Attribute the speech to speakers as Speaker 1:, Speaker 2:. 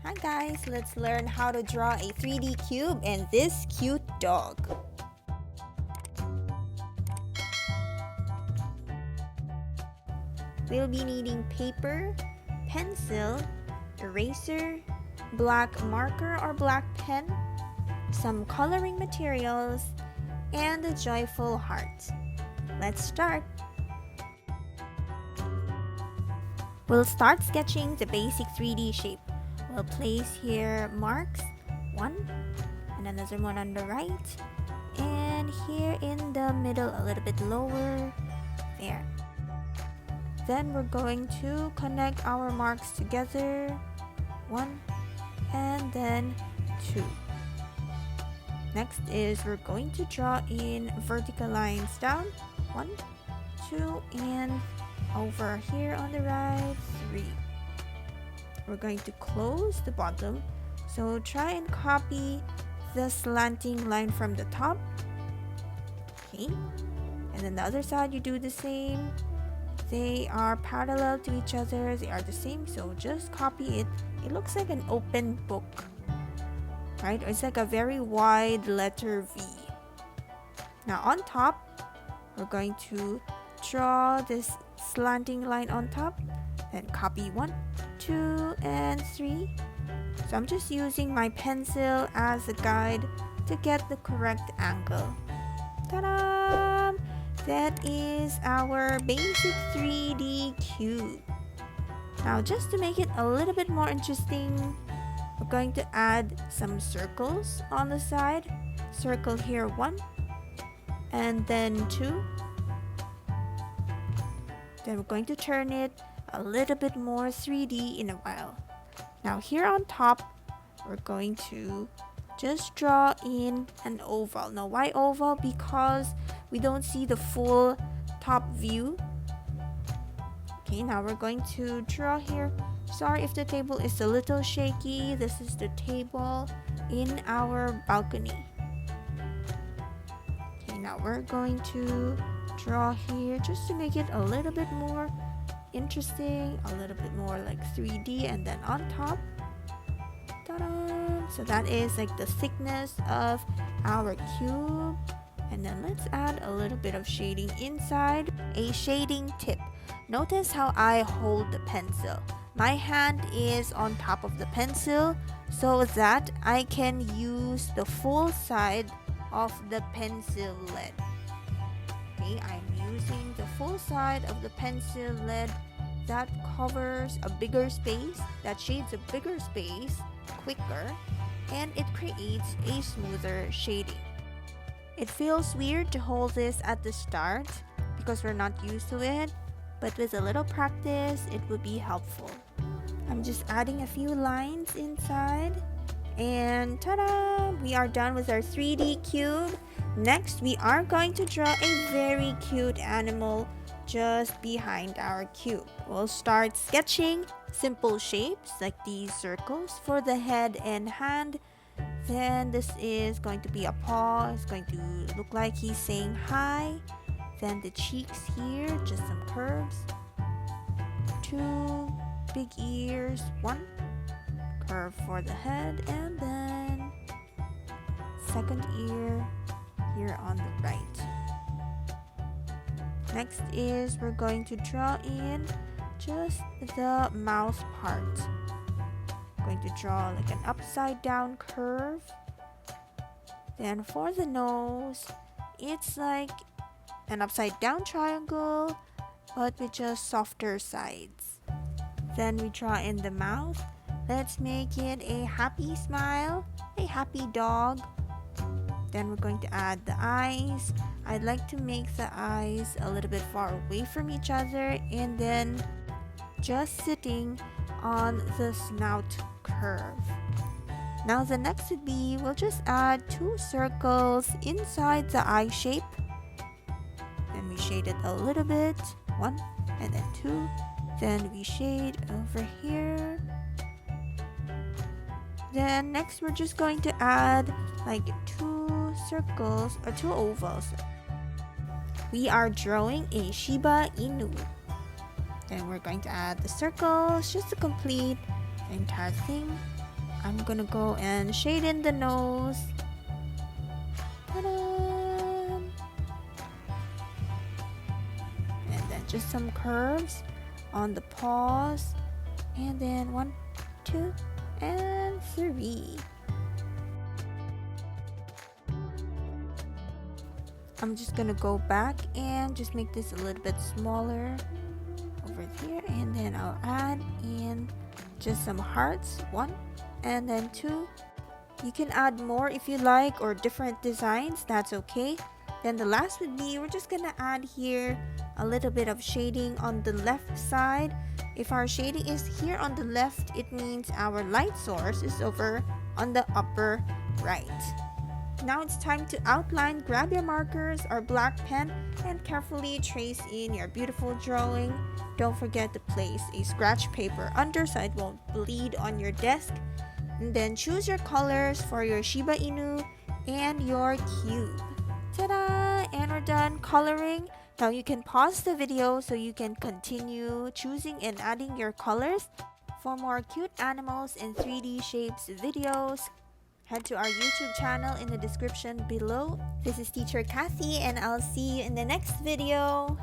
Speaker 1: Hi guys, let's learn how to draw a 3D cube and this cute dog. We'll be needing paper, pencil, eraser, black marker or black pen, some coloring materials, and a joyful heart. Let's start. We'll start sketching the basic 3D shape. We'll place here marks, one, and another one on the right, and here in the middle a little bit lower, there. Then we're going to connect our marks together, one, and then two. Next is we're going to draw in vertical lines down, one, two, and over here on the right, three. We're going to close the bottom, so try and copy the slanting line from the top. Okay, and then the other side you do the same. They are parallel to each other, they are the same, so just copy it. It looks like an open book, right? It's like a very wide letter V. Now on top, we're going to draw this slanting line on top, then copy 1, 2, and 3. So I'm just using my pencil as a guide to get the correct angle. Ta-da! That is our basic 3D cube. Now just to make it a little bit more interesting, we're going to add some circles on the side. Circle here 1, and then 2. Then we're going to turn it a little bit more 3D in a while. Now here on top, we're going to just draw in an oval. Now why oval? Because we don't see the full top view. Okay, now we're going to draw here. Sorry if the table is a little shaky. This is the table in our balcony. Okay, now we're going to draw here just to make it a little bit more interesting, a little bit more like 3D, and then on top, ta-da! So that is like the thickness of our cube. And then let's add a little bit of shading inside. A shading tip. Notice how I hold the pencil. My hand is on top of the pencil so that I can use the full side of the pencil lead. Okay, I'm using the full side of the pencil lead that covers a bigger space, that shades a bigger space quicker, and it creates a smoother shading. It feels weird to hold this at the start because we're not used to it, but with a little practice, it will be helpful. I'm just adding a few lines inside, and ta-da! We are done with our 3D cube. Next, we are going to draw a very cute animal just behind our cube. We'll start sketching simple shapes like these circles for the head and hand. Then this is going to be a paw. It's going to look like he's saying hi. Then the cheeks here, just some curves. 2 big ears, 1 curve for the head, and then second ear here on the right. Next is we're going to draw in just the mouth part. Going to draw like an upside down curve. Then for the nose, it's like an upside down triangle but with just softer sides. Then we draw in the mouth. Let's make it a happy smile, a happy dog. Then we're going to add the eyes. I'd like to make the eyes a little bit far away from each other and then just sitting on the snout curve. Now the next would be, we'll just add 2 circles inside the eye shape. Then we shade it a little bit, 1 and then 2. Then we shade over here. Then next we're just going to add like 2 circles or 2 ovals. We are drawing a Shiba Inu. Then we're going to add the circles just to complete the entire thing. I'm gonna go and shade in the nose. Ta-da! And then just some curves on the paws. And then 1, 2, and 3. I'm just gonna go back and just make this a little bit smaller over here, and then I'll add in just some hearts, 1 and then 2. You can add more if you like, or different designs, that's okay. Then the last would be, we're just gonna add here a little bit of shading on the left side. If our shading is here on the left, it means our light source is over on the upper right. Now it's time to outline. Grab your markers or black pen and carefully trace in your beautiful drawing. Don't forget to place a scratch paper under so it won't bleed on your desk. And then choose your colors for your Shiba Inu and your cube. Ta-da! And we're done coloring. Now you can pause the video so you can continue choosing and adding your colors. For more cute animals in 3D shapes videos, head to our YouTube channel in the description below. This is Teacher Cathy, and I'll see you in the next video.